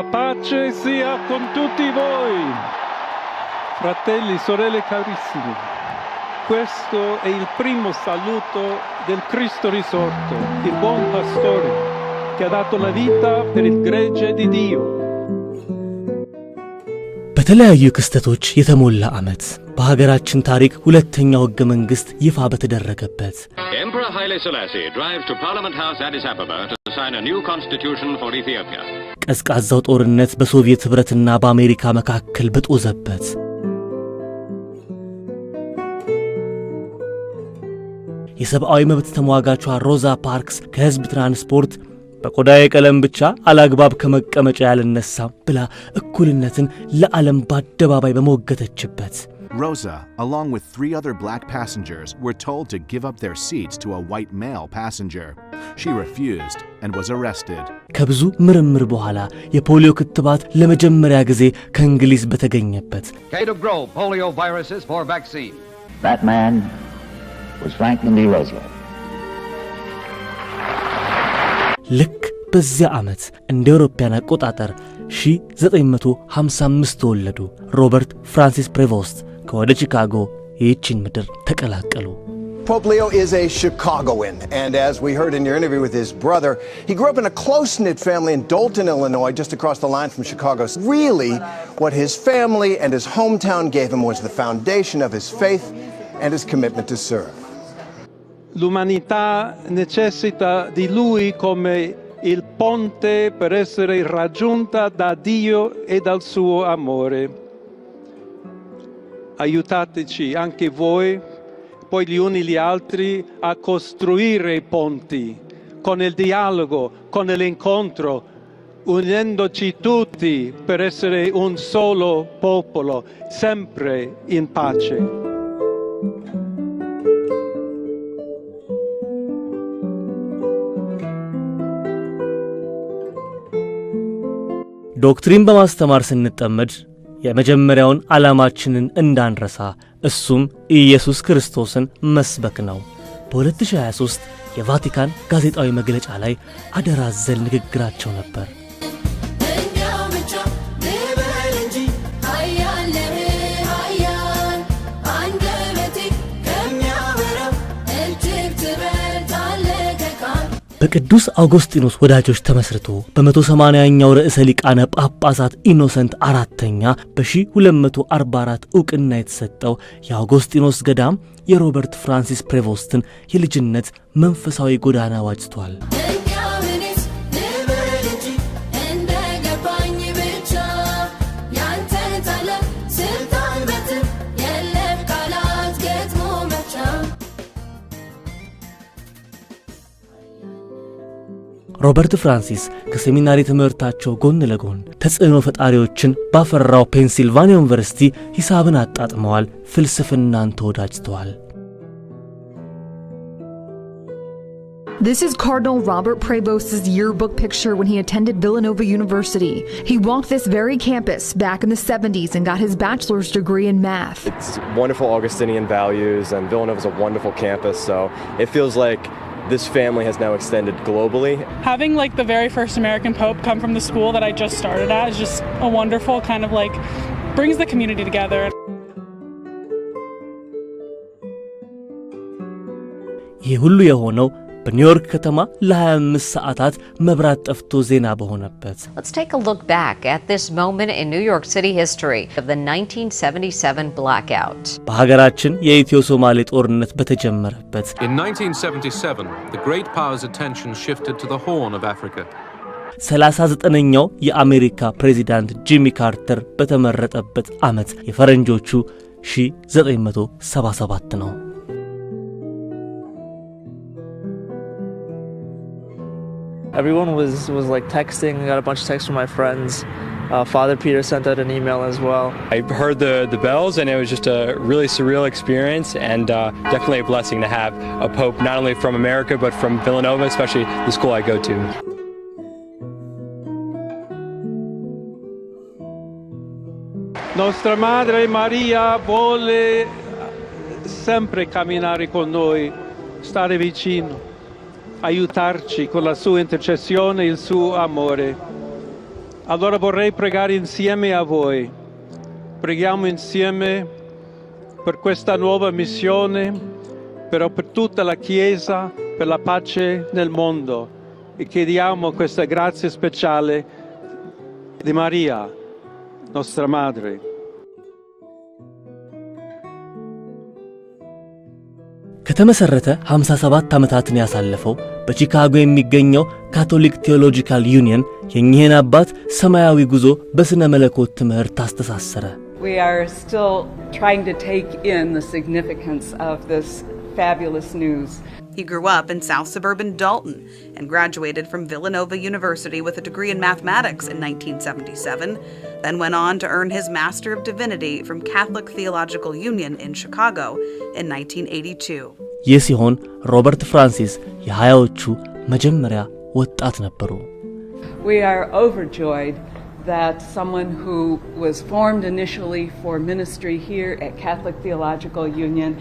La pace sia con tutti voi. Fratelli, sorelle carissimi, questo è il primo saluto del Cristo risorto, il buon pastore che ha dato la vita per il gregge di Dio. በተለያዩ ክስተቶች የተሞላ ዓመት በሀገራችን ታሪክ ሁለተኛው ሕገ መንግሥት ይፋ በተደረገበት Emperor Haile Selassie drives to Parliament House Addis Ababa to sign a new constitution for Ethiopia. ቀዝቃዛው ጦርነት በሶቪየት ኅብረትና በአሜሪካ መካከል በጦዘበት የሰብአዊ መብት ተሟጋቿ ሮዛ ፓርክስ ከሕዝብ ትራንስፖርት በቆዳዬ ቀለም ብቻ አላግባብ ከመቀመጫ ያልነሳም ብላ እኩልነትን ለዓለም በአደባባይ በመወገተችበት Rosa, along with 3 other black passengers, were told to give up their seats to a white male passenger. She refused and was arrested. ከብዙ ምርምር በኋላ የፖሊዮ ክትባት ለመጀመሪያ ጊዜ ከእንግሊዝ በተገኘበት Cato Grove polio viruses for vaccine. That man was Franklin D. Roosevelt. ልክ በዚያ ዓመት እንደ አውሮፓውያን አቆጣጠር 1955 ተወለዱ ሮበርት ፍራንሲስ ፕሬቮስት ከወደ ቺካጎ ይህችን ምድር ተቀላቀሉ። Pope Leo is a Chicagoan, and as we heard in your interview with his brother, he grew up in a close-knit family in Dalton, Illinois, just across the line from Chicago. Really, what his family and his hometown gave him was the foundation of his faith and his commitment to serve. L'umanità necessita di lui come il ponte per essere raggiunta da Dio e dal suo amore. Aiutateci anche voi, poi gli uni gli altri, a costruire i ponti con il dialogo, con l'incontro, unendoci tutti per essere un solo popolo, sempre in pace. ዶክትሪን በማስተማር ስንጠመድ የመጀመሪያውን ዓላማችንን እንዳንረሳ እሱም ኢየሱስ ክርስቶስን መስበክ ነው። በ2023 የቫቲካን ጋዜጣዊ መግለጫ ላይ አደራ ዘል ንግግራቸው ነበር። በቅዱስ አውጉስጢኖስ ወዳጆች ተመስርቶ በ180ኛው ርዕሰ ሊቃነ ጳጳሳት ኢኖሰንት አራተኛ በ1244 ዕውቅና የተሰጠው የአውጉስጢኖስ ገዳም የሮበርት ፍራንሲስ ፕሬቮስትን የልጅነት መንፈሳዊ ጎዳና ዋጅቷል። ሮበርት ፍራንሲስ ከሴሚናሪ ትምህርታቸው ጎን ለጎን ተጽዕኖ ፈጣሪዎችን ባፈራው ፔንሲልቫኒያ ዩኒቨርሲቲ ሂሳብን አጣጥመዋል፣ ፍልስፍናን ተወዳጅተዋል። This is Cardinal Robert Prevost's yearbook picture when he attended Villanova University. He walked this very campus back in the 70s and got his bachelor's degree in math. It's wonderful Augustinian values, and Villanova is a wonderful campus, so it feels like this family has now extended globally. Having like the very first American Pope come from the school that I just started at is just a wonderful kind of like brings the community together. ይህ ሁሉ የሆነው በኒውዮርክ ከተማ ለ25 ሰዓታት መብራት ጠፍቶ ዜና በሆነበት Let's take a look back at this moment in New York City history of the 1977 blackout. በሀገራችን የኢትዮ ሶማሌ ጦርነት በተጀመረበት In 1977, the great powers' attention shifted to the Horn of Africa. 39ኛው የአሜሪካ ፕሬዚዳንት ጂሚ ካርተር በተመረጠበት ዓመት የፈረንጆቹ 1977 ነው። Everyone was like texting. I got a bunch of texts from my friends. Father Peter sent out an email as well. I heard the bells, and it was just a really surreal experience, and definitely a blessing to have a pope not only from America but from Villanova, especially the school I go to. Nostra Madre Maria vuole sempre camminare con noi, stare vicino, aiutarci con la sua intercessione e il suo amore. Allora vorrei pregare insieme a voi. Preghiamo insieme per questa nuova missione, però per tutta la Chiesa, per la pace nel mondo. E chiediamo questa grazia speciale di Maria, nostra Madre. ከተመሰረተ 57 ዓመታትን ያሳለፈው በቺካጎ የሚገኘው ካቶሊክ ቴዎሎጂካል ዩኒየን የኚህን አባት ሰማያዊ ጉዞ በስነ መለኮት ትምህርት አስተሳሰረ። We are still trying to take in the significance of this fabulous news. He grew up in South Suburban Dalton and graduated from Villanova University with a degree in mathematics in 1977, then went on to earn his Master of Divinity from Catholic Theological Union in Chicago in 1982. ይህ ሲሆን ሮበርት ፍራንሲስ የ20ዎቹ መጀመሪያ ወጣት ነበሩ። We are overjoyed that someone who was formed initially for ministry here at Catholic Theological Union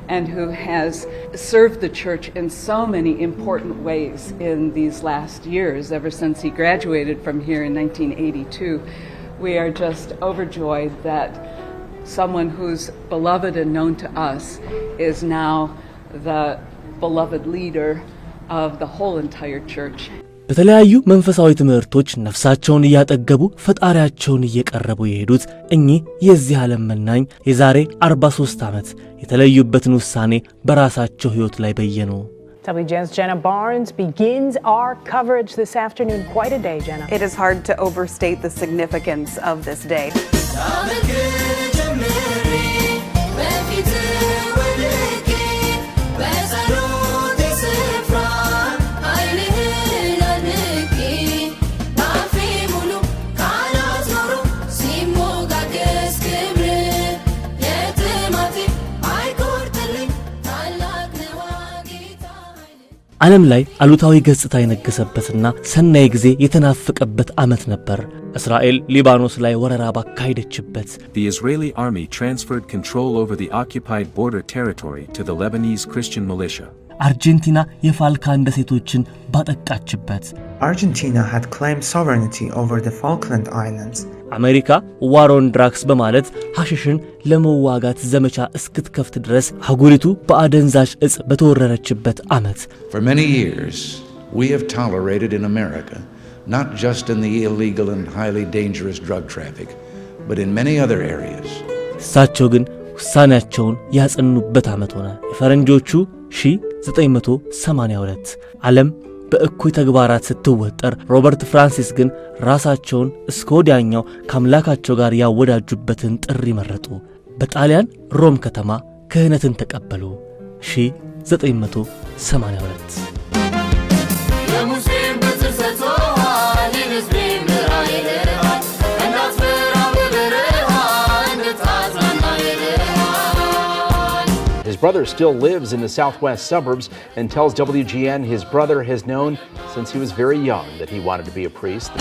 and who has served the church in so many important ways in these last years, ever since he graduated from here in 1982. We are just overjoyed that someone who's beloved and known to us is now the beloved leader of the whole entire church. በተለያዩ መንፈሳዊ ትምህርቶች ነፍሳቸውን እያጠገቡ ፈጣሪያቸውን እየቀረቡ የሄዱት እኚህ የዚህ ዓለም መናኝ የዛሬ 43 ዓመት የተለዩበትን ውሳኔ በራሳቸው ሕይወት ላይ በየኑ። WGN's Jenna Barnes begins our coverage this afternoon. Quite a day, Jenna. It is hard to overstate the significance of this day. ዓለም ላይ አሉታዊ ገጽታ የነገሰበትና ሰናይ ጊዜ የተናፈቀበት ዓመት ነበር። እስራኤል ሊባኖስ ላይ ወረራ ባካሄደችበት The Israeli army transferred control over the occupied border territory to the Lebanese Christian militia. አርጀንቲና የፋልካን ደሴቶችን ባጠቃችበት Argentina had claimed sovereignty over the Falkland Islands. አሜሪካ ዋር ኦን ድራግስ በማለት ሐሽሽን ለመዋጋት ዘመቻ እስክትከፍት ድረስ አህጉሪቱ በአደንዛዥ እጽ በተወረረችበት ዓመት For many years we have tolerated in America not just in the illegal and highly dangerous drug traffic but in many other areas. እሳቸው ግን ውሳኔያቸውን ያጸኑበት ዓመት ሆነ። የፈረንጆቹ 1982 ዓለም በእኩይ ተግባራት ስትወጠር ሮበርት ፍራንሲስ ግን ራሳቸውን እስከ ወዲያኛው ከአምላካቸው ጋር ያወዳጁበትን ጥሪ መረጡ። በጣሊያን ሮም ከተማ ክህነትን ተቀበሉ። 1982 His brother still lives in the southwest suburbs and tells WGN his brother has known since he was very young that he wanted to be a priest.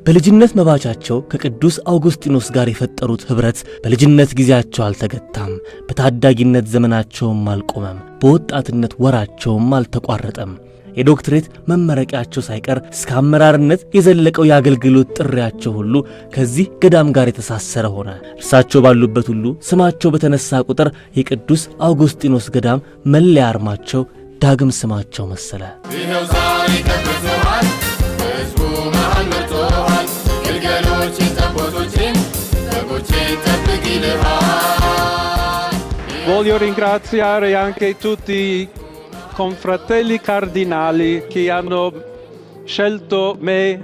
በልጅነት መባቻቸው ከቅዱስ አውጉስጢኖስ ጋር የፈጠሩት ህብረት በልጅነት ጊዜያቸው አልተገታም። በታዳጊነት ዘመናቸውም አልቆመም። በወጣትነት ወራቸውም አልተቋረጠም። የዶክትሬት መመረቂያቸው ሳይቀር እስከ አመራርነት የዘለቀው የአገልግሎት ጥሪያቸው ሁሉ ከዚህ ገዳም ጋር የተሳሰረ ሆነ። እርሳቸው ባሉበት ሁሉ ስማቸው በተነሳ ቁጥር የቅዱስ አውጉስጢኖስ ገዳም መለያ አርማቸው ዳግም ስማቸው መሰለ። Voglio ringraziare anche tutti i confratelli cardinali che hanno scelto me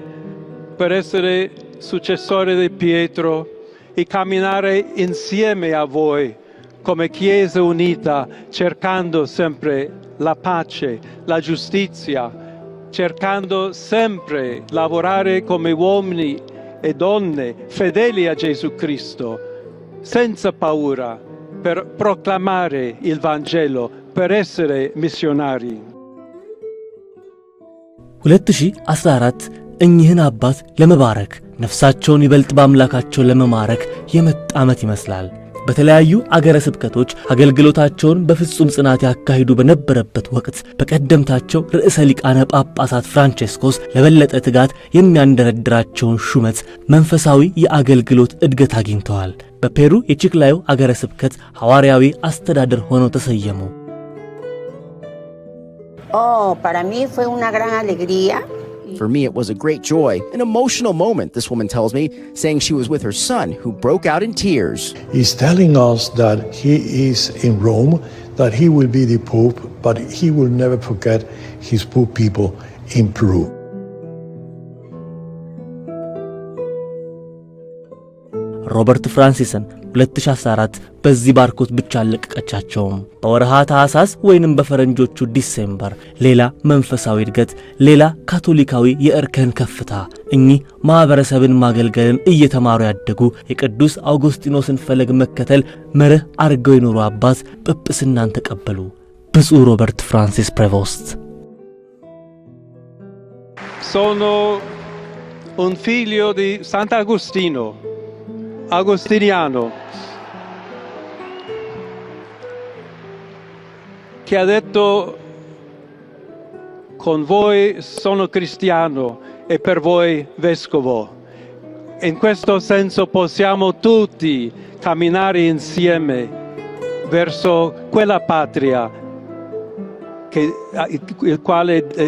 per essere successore di Pietro e camminare insieme a voi come Chiesa unita, cercando sempre la pace, la giustizia, cercando sempre lavorare come uomini e donne fedeli a Gesù Cristo, senza paura, per proclamare il Vangelo, per essere missionari. 2014 እኚህን አባት ለመባረክ ነፍሳቸውን ይበልጥ በአምላካቸው ለመማረክ የመጣ ዓመት ይመስላል። በተለያዩ አገረ ስብከቶች አገልግሎታቸውን በፍጹም ጽናት ያካሂዱ በነበረበት ወቅት በቀደምታቸው ርዕሰ ሊቃነ ጳጳሳት ፍራንቼስኮስ ለበለጠ ትጋት የሚያንደረድራቸውን ሹመት መንፈሳዊ የአገልግሎት እድገት አግኝተዋል። በፔሩ የቺክላዮ አገረ ስብከት ሐዋርያዊ አስተዳደር ሆነው ተሰየሙ። Para mí fue una gran alegría. For me, it was a great joy, an emotional moment, this woman tells me, saying she was with her son, who broke out in tears. He's telling us that he is in Rome, that he will be the Pope, but he will never forget his poor people in Peru. ሮበርት ፍራንሲስን 2014 በዚህ ባርኮት ብቻ አለቀቀቻቸውም። በወርሃ ታኅሳስ ወይንም በፈረንጆቹ ዲሴምበር ሌላ መንፈሳዊ እድገት፣ ሌላ ካቶሊካዊ የእርከን ከፍታ። እኚህ ማህበረሰብን ማገልገልን እየተማሩ ያደጉ የቅዱስ አውጉስጢኖስን ፈለግ መከተል መርህ አድርገው የኖሩ አባት ጵጵስናን ተቀበሉ። ብፁዕ ሮበርት ፍራንሲስ ፕሬቮስት Sono un figlio di Sant'Agostino, agostiniano, che ha detto: con voi sono cristiano e per voi vescovo. In questo senso possiamo tutti camminare insieme verso quella patria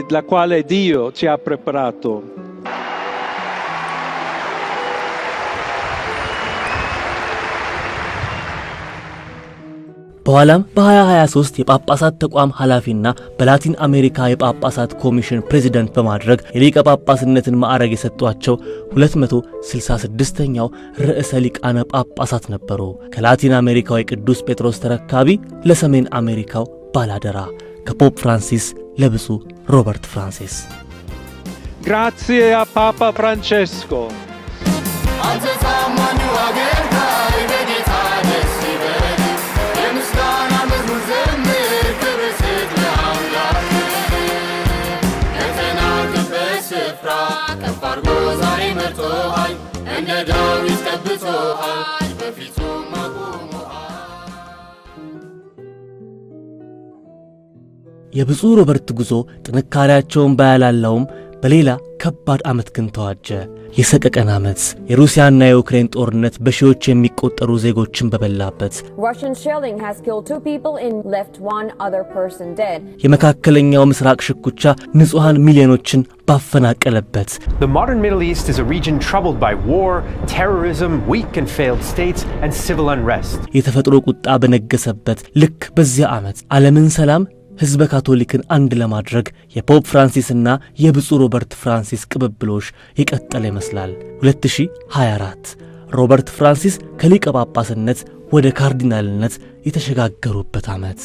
la quale Dio ci ha preparato. በኋላም በ2023 የጳጳሳት ተቋም ኃላፊና በላቲን አሜሪካ የጳጳሳት ኮሚሽን ፕሬዝዳንት በማድረግ የሊቀ ጳጳስነትን ማዕረግ የሰጧቸው 266ኛው ርዕሰ ሊቃነ ጳጳሳት ነበሩ። ከላቲን አሜሪካው የቅዱስ ጴጥሮስ ተረካቢ ለሰሜን አሜሪካው ባላደራ ከፖፕ ፍራንሲስ ለብፁዕ ሮበርት ፍራንሲስ Grazie a Papa Francesco. የብፁዕ ሮበርት ጉዞ ጥንካሬያቸውን ባያላላውም በሌላ ከባድ ዓመት ግን ተዋጀ። የሰቀቀን ዓመት፣ የሩሲያና የዩክሬን ጦርነት በሺዎች የሚቆጠሩ ዜጎችን በበላበት፣ Russian shelling has killed 2 people and left 1 other person dead. የመካከለኛው ምስራቅ ሽኩቻ ንጹሃን ሚሊዮኖችን ባፈናቀለበት፣ The modern Middle East is a region troubled by war, terrorism, weak and failed states and civil unrest. የተፈጥሮ ቁጣ በነገሰበት ልክ በዚያ ዓመት ዓለምን ሰላም ሕዝበ ካቶሊክን አንድ ለማድረግ የፖፕ ፍራንሲስና የብፁዕ ሮበርት ፍራንሲስ ቅብብሎሽ የቀጠለ ይመስላል። 2024 ሮበርት ፍራንሲስ ከሊቀ ጳጳስነት ወደ ካርዲናልነት የተሸጋገሩበት ዓመት።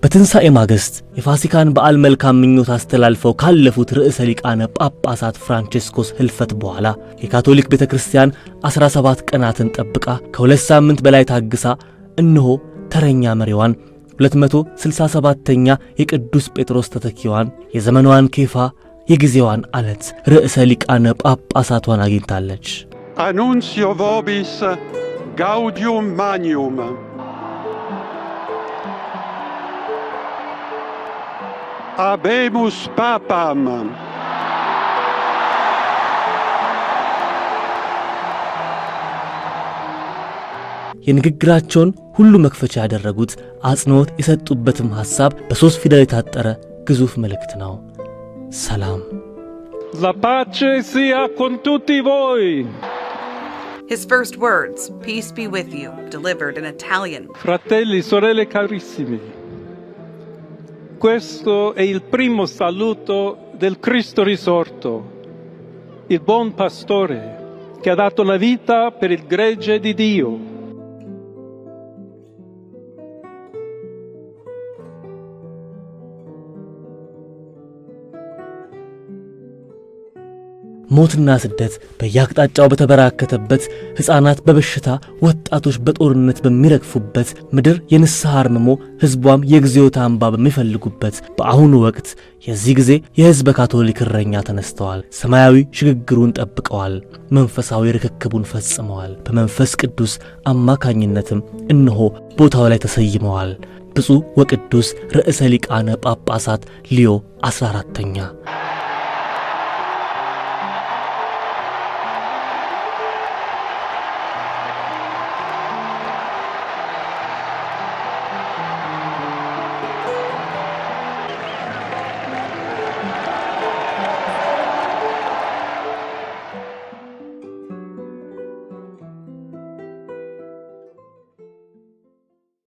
በትንሣኤ ማግስት የፋሲካን በዓል መልካም ምኞት አስተላልፈው ካለፉት ርዕሰ ሊቃነ ጳጳሳት ፍራንቼስኮስ ህልፈት በኋላ የካቶሊክ ቤተ ክርስቲያን 17 ቀናትን ጠብቃ ከ2 ሳምንት በላይ ታግሳ እነሆ ተረኛ መሪዋን 267ኛ የቅዱስ ጴጥሮስ ተተኪዋን የዘመኗን ኬፋ የጊዜዋን አለት ርዕሰ ሊቃነ ጳጳሳቷን አግኝታለች። Annuncio vobis gaudium magnum. Habemus papam. የንግግራቸውን ሁሉ መክፈቻ ያደረጉት አጽንዖት የሰጡበትም ሐሳብ በ3 ፊደል የታጠረ ግዙፍ መልእክት ነው። ሰላም። La pace sia con tutti voi. His first words, peace be with you, delivered in Italian. Fratelli, sorelle carissimi. Questo è il primo saluto del Cristo risorto, il buon pastore che ha dato la vita per il gregge di Dio. ሞትና ስደት በየአቅጣጫው በተበራከተበት፣ ሕፃናት በበሽታ ወጣቶች በጦርነት በሚረግፉበት ምድር የንስሐ አርምሞ ሕዝቧም የግዚኦታ እንባ በሚፈልጉበት በአሁኑ ወቅት የዚህ ጊዜ የሕዝበ ካቶሊክ እረኛ ተነስተዋል። ሰማያዊ ሽግግሩን ጠብቀዋል። መንፈሳዊ ርክክቡን ፈጽመዋል። በመንፈስ ቅዱስ አማካኝነትም እነሆ ቦታው ላይ ተሰይመዋል። ብፁዕ ወቅዱስ ርዕሰ ሊቃነ ጳጳሳት ሊዮ 14ኛ